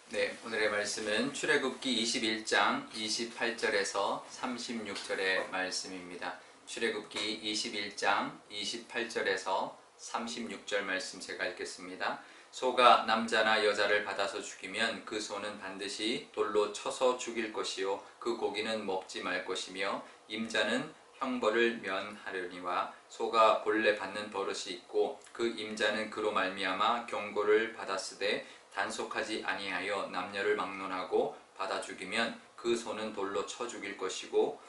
네, 오늘의 말씀은 출애굽기 21장 28절에서 36절의 말씀입니다. 출애굽기 21장 28절에서 36절 말씀 제가 읽겠습니다. 소가 남자나 여자를 받아서 죽이면 그 소는 반드시 돌로 쳐서 죽일 것이요 그 고기는 먹지 말 것이며 임자는 형벌을 면하려니와 소가 본래 받는 버릇이 있고 그 임자는 그로 말미암아 경고를 받았으되 단속하지 아니하여 남녀를 막론하고 받아 죽이면 그 소는 돌로 쳐 죽일 것이고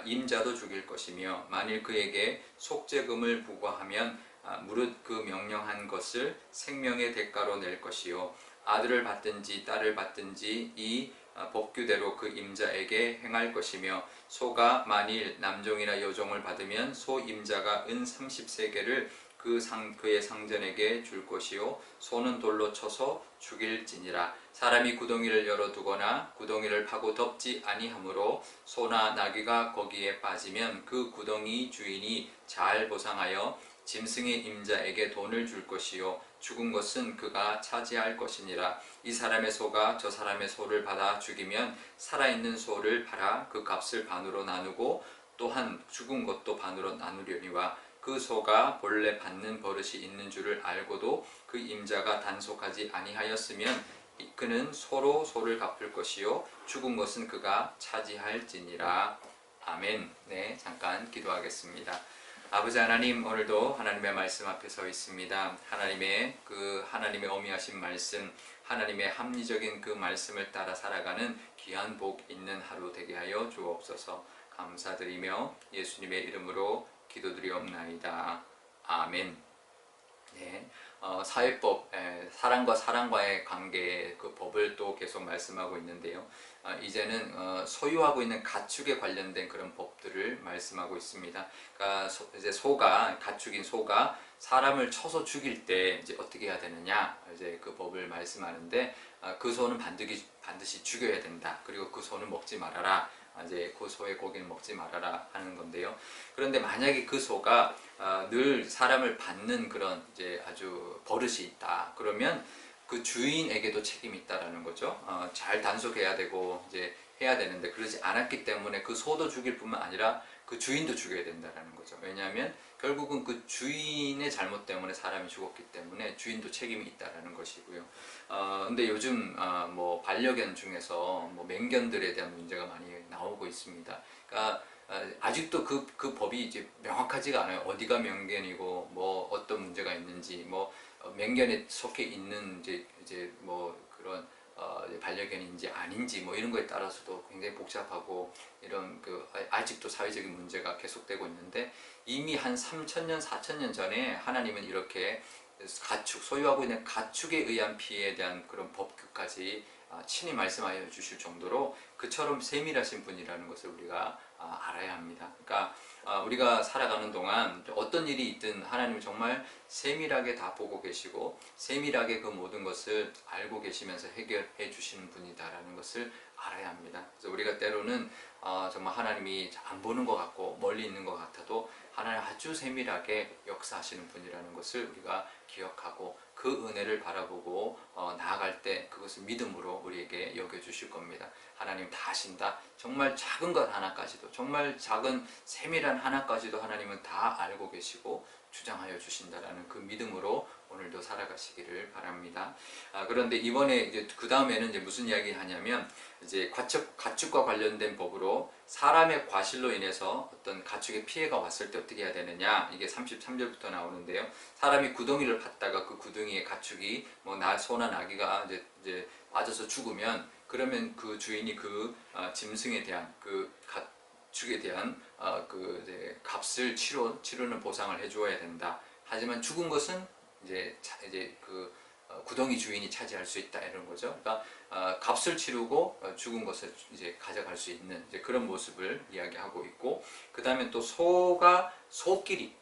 임자도 죽일 것이며 만일 그에게 속죄금을 부과하면 무릇 그 명령한 것을 생명의 대가로 낼 것이요 아들을 받든지 딸을 받든지 이 법규대로 그 임자에게 행할 것이며 소가 만일 남종이나 여종을 받으면 소 임자가 은 30세겔을 그의 상전에게 줄 것이요 소는 돌로 쳐서 죽일지니라. 사람이 구덩이를 열어두거나 구덩이를 파고 덮지 아니하므로 소나 나귀가 거기에 빠지면 그 구덩이 주인이 잘 보상하여 짐승의 임자에게 돈을 줄 것이요 죽은 것은 그가 차지할 것이니라. 이 사람의 소가 저 사람의 소를 받아 죽이면 살아있는 소를 팔아 그 값을 반으로 나누고 또한 죽은 것도 반으로 나누려니와 그 소가 본래 받는 버릇이 있는 줄을 알고도 그 임자가 단속하지 아니하였으면 그는 소로 소를 갚을 것이요 죽은 것은 그가 차지할지니라. 아멘. 네, 잠깐 기도하겠습니다. 아버지 하나님, 오늘도 하나님의 말씀 앞에 서 있습니다. 하나님의 어미하신 말씀, 하나님의 합리적인 그 말씀을 따라 살아가는 귀한 복 있는 하루 되게 하여 주옵소서. 감사드리며 예수님의 이름으로 기도드리옵나이다. 아멘. 네, 사회법, 사람과 사람과의 관계의 그 법을 또 계속 말씀하고 있는데요. 이제는 소유하고 있는 가축에 관련된 그런 법들을 말씀하고 있습니다. 그러니까 이제 가축인 소가 사람을 쳐서 죽일 때 이제 어떻게 해야 되느냐, 이제 그 법을 말씀하는데, 그 소는 반드시 죽여야 된다. 그리고 그 소는 먹지 말아라. 이제 그 소의 고기는 먹지 말아라 하는 건데요. 그런데 만약에 그 소가 늘 사람을 받는 그런 이제 아주 버릇이 있다. 그러면 그 주인에게도 책임이 있다라는 거죠. 잘 단속해야 되고 이제 해야 되는데 그러지 않았기 때문에 그 소도 죽일 뿐만 아니라 그 주인도 죽여야 된다라는 거죠. 왜냐하면 결국은 그 주인의 잘못 때문에 사람이 죽었기 때문에 주인도 책임이 있다라는 것이고요. 근데 요즘 뭐 반려견 중에서 뭐 맹견들에 대한 문제가 많이 나오고 있습니다. 그러니까 아직도 그 법이 이제 명확하지가 않아요. 어디가 맹견이고 뭐 어떤 문제가 있는지 뭐 맹견에 속해 있는 이제 뭐 그런 반려견인지 아닌지 뭐 이런 거에 따라서도 굉장히 복잡하고 이런 아직도 사회적인 문제가 계속되고 있는데 이미 한 3,000년, 4,000년 전에 하나님은 이렇게 소유하고 있는 가축에 의한 피해에 대한 그런 법규까지 친히 말씀하여 주실 정도로 그처럼 세밀하신 분이라는 것을 우리가 알아야 합니다. 그러니까 우리가 살아가는 동안 어떤 일이 있든 하나님은 정말 세밀하게 다 보고 계시고 세밀하게 그 모든 것을 알고 계시면서 해결해 주시는 분이다라는 것을 알아야 합니다. 그래서 우리가 때로는 정말 하나님이 안 보는 것 같고 멀리 있는 것 같아도 하나님 아주 세밀하게 역사하시는 분이라는 것을 우리가 기억하고 그 은혜를 바라보고 나아갈 때 그것을 믿음으로 우리에게 여겨주실 겁니다. 하나님 다 아신다. 정말 작은 것 하나까지도, 정말 작은 세밀한 하나까지도 하나님은 다 알고 계시고 주장하여 주신다라는 그 믿음으로 오늘도 살아가시기를 바랍니다. 그런데 이번에 이제 그 다음에는 이제 무슨 이야기 하냐면 이제 가축과 관련된 법으로 사람의 과실로 인해서 어떤 가축의 피해가 왔을 때 어떻게 해야 되느냐, 이게 33절부터 나오는데요. 사람이 구덩이를 팠다가 그 구덩이에 가축이 뭐 소나 나귀가 이제 빠져서 죽으면 그러면 그 주인이 그 짐승에 대한 그 가축에 대한 이제 값을 치르는 보상을 해주어야 된다. 하지만 죽은 것은 이제 그 구덩이 주인이 차지할 수 있다 이런 거죠. 그러니까 값을 치르고 죽은 것을 이제 가져갈 수 있는 이제 그런 모습을 이야기하고 있고, 그 다음에 또 소가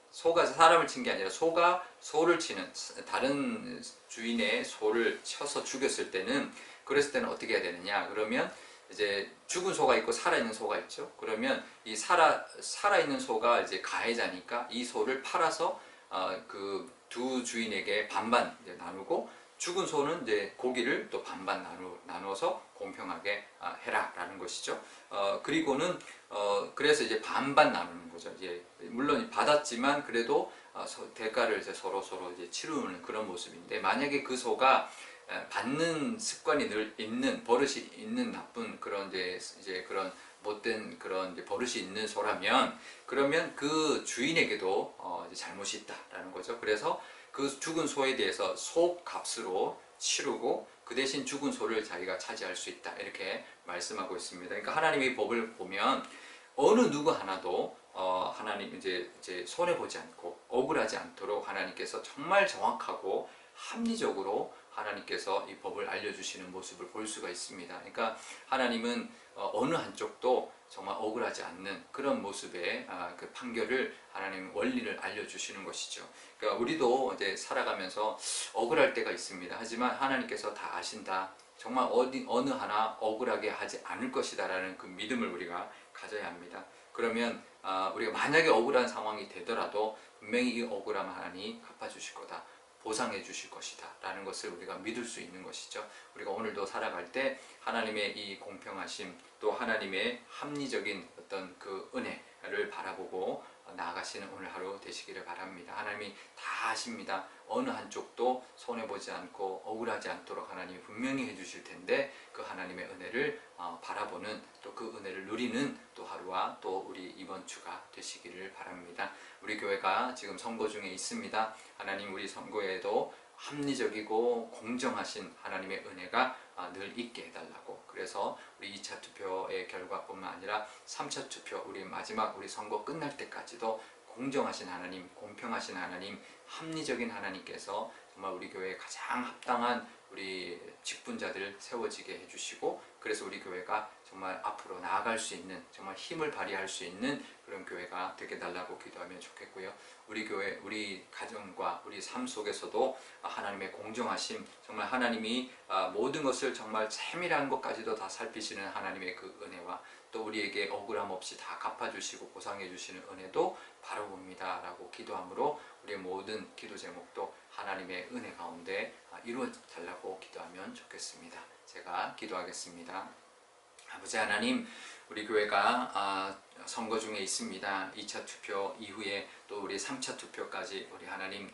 사람을 친 게 아니라 소가 소를 치는 다른 주인의 소를 쳐서 죽였을 때는 그랬을 때는 어떻게 해야 되느냐, 그러면 이제 죽은 소가 있고 살아있는 소가 있죠. 그러면 이 살아있는 소가 이제 가해자니까 이 소를 팔아서 그 두 주인에게 반반 나누고 죽은 소는 이제 고기를 또 반반 나눠서 공평하게 해라라는 것이죠. 그리고는 그래서 이제 반반 나누는 거죠. 이제 물론 받았지만 그래도 대가를 이제 서로 이제 치르는 그런 모습인데, 만약에 그 소가 받는 습관이 늘 있는, 버릇이 있는 나쁜 그런 이제 그런 못된 그런 이제 버릇이 있는 소라면, 그러면 그 주인에게도 이제 잘못이 있다라는 거죠. 그래서 그 죽은 소에 대해서 소값으로 치르고 그 대신 죽은 소를 자기가 차지할 수 있다, 이렇게 말씀하고 있습니다. 그러니까 하나님의 법을 보면 어느 누구 하나도 하나님 이제 손해 보지 않고 억울하지 않도록 하나님께서 정말 정확하고 합리적으로 하나님께서 이 법을 알려주시는 모습을 볼 수가 있습니다. 그러니까 하나님은 어느 한쪽도 정말 억울하지 않는 그런 모습의 그 판결을, 하나님 원리를 알려주시는 것이죠. 그러니까 우리도 이제 살아가면서 억울할 때가 있습니다. 하지만 하나님께서 다 아신다, 정말 어느 하나 억울하게 하지 않을 것이다 라는 그 믿음을 우리가 가져야 합니다. 그러면 우리가 만약에 억울한 상황이 되더라도 분명히 이 억울함 하나님이 갚아주실 거다, 보상해 주실 것이다 라는 것을 우리가 믿을 수 있는 것이죠. 우리가 오늘도 살아갈 때 하나님의 이 공평하심, 또 하나님의 합리적인 어떤 그 은혜를 바라보고 나아가시는 오늘 하루 되시기를 바랍니다. 하나님이 다 아십니다. 어느 한쪽도 손해보지 않고 억울하지 않도록 하나님이 분명히 해주실 텐데, 그 하나님의 은혜를 바라보는, 또 그 은혜를 누리는 또 하루와 또 우리 이번 주가 되시기를 바랍니다. 우리 교회가 지금 선거 중에 있습니다. 하나님, 우리 선거에도 합리적이고 공정하신 하나님의 은혜가 늘 있게 해달라고, 그래서 우리 2차 투표의 결과뿐만 아니라 3차 투표, 우리 마지막 우리 선거 끝날 때까지도 공정하신 하나님, 공평하신 하나님, 합리적인 하나님께서 정말 우리 교회에 가장 합당한 우리 직분자들 세워지게 해주시고, 그래서 우리 교회가 정말 앞으로 나아갈 수 있는, 정말 힘을 발휘할 수 있는 그런 교회가 되게 달라고 기도하면 좋겠고요. 우리 교회, 우리 가정과 우리 삶 속에서도 하나님의 공정하심, 정말 하나님이 모든 것을 정말 세밀한 것까지도 다 살피시는 하나님의 그 은혜와, 또 우리에게 억울함 없이 다 갚아주시고 보상해 주시는 은혜도 바라봅니다 라고 기도함으로, 우리의 모든 기도 제목도 하나님의 은혜 가운데 이루어 달라고 기도하면 좋겠습니다. 제가 기도하겠습니다. 아버지 하나님, 우리 교회가 선거 중에 있습니다. 2차 투표 이후에 또 우리 3차 투표까지 우리 하나님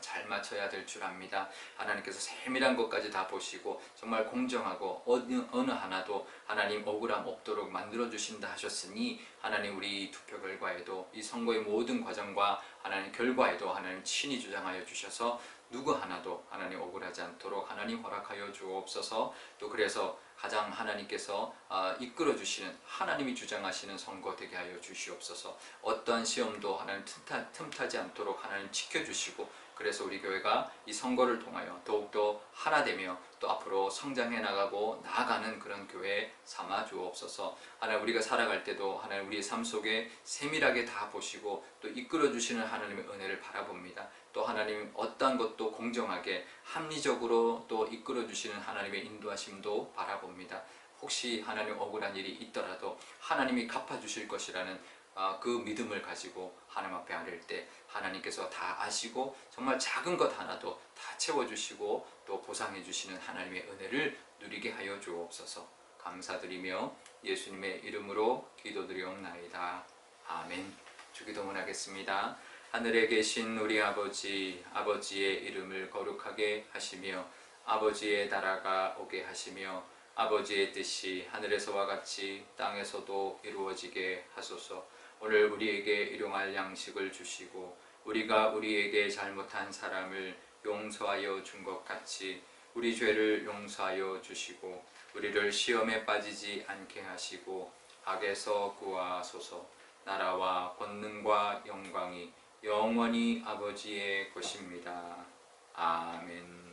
잘 맞춰야 될 줄 압니다. 하나님께서 세밀한 것까지 다 보시고 정말 공정하고 어느 하나도 하나님 억울함 없도록 만들어 주신다 하셨으니, 하나님 우리 투표 결과에도, 이 선거의 모든 과정과 하나님 결과에도 하나님 친히 주장하여 주셔서 누구 하나도 하나님 억울하지 않도록 하나님 허락하여 주옵소서. 또 그래서 가장 하나님께서 이끌어 주시는, 하나님이 주장하시는 선거 되게 하여 주시옵소서. 어떠한 시험도 하나님 틈타지 않도록 하나님 지켜주시고, 그래서 우리 교회가 이 선거를 통하여 더욱더 하나 되며 또 앞으로 성장해 나가고 나아가는 그런 교회 삼아 주옵소서. 하나님, 우리가 살아갈 때도 하나님 우리의 삶 속에 세밀하게 다 보시고 또 이끌어 주시는 하나님의 은혜를 바라봅니다. 또 하나님 어떠한 것도 공정하게 합리적으로 또 이끌어 주시는 하나님의 인도하심도 바라봅니다. 혹시 하나님 억울한 일이 있더라도 하나님이 갚아주실 것이라는 그 믿음을 가지고 하나님 앞에 아뢰일 때 하나님께서 다 아시고 정말 작은 것 하나도 다 채워주시고 또 보상해 주시는 하나님의 은혜를 누리게 하여 주옵소서. 감사드리며 예수님의 이름으로 기도드리옵나이다. 아멘. 주기도문 하겠습니다. 하늘에 계신 우리 아버지, 아버지의 이름을 거룩하게 하시며 아버지의 나라가 오게 하시며 아버지의 뜻이 하늘에서와 같이 땅에서도 이루어지게 하소서. 오늘 우리에게 일용할 양식을 주시고 우리가 우리에게 잘못한 사람을 용서하여 준 것 같이 우리 죄를 용서하여 주시고 우리를 시험에 빠지지 않게 하시고 악에서 구하소서. 나라와 권능과 영광이 영원히 아버지의 것입니다. 아멘.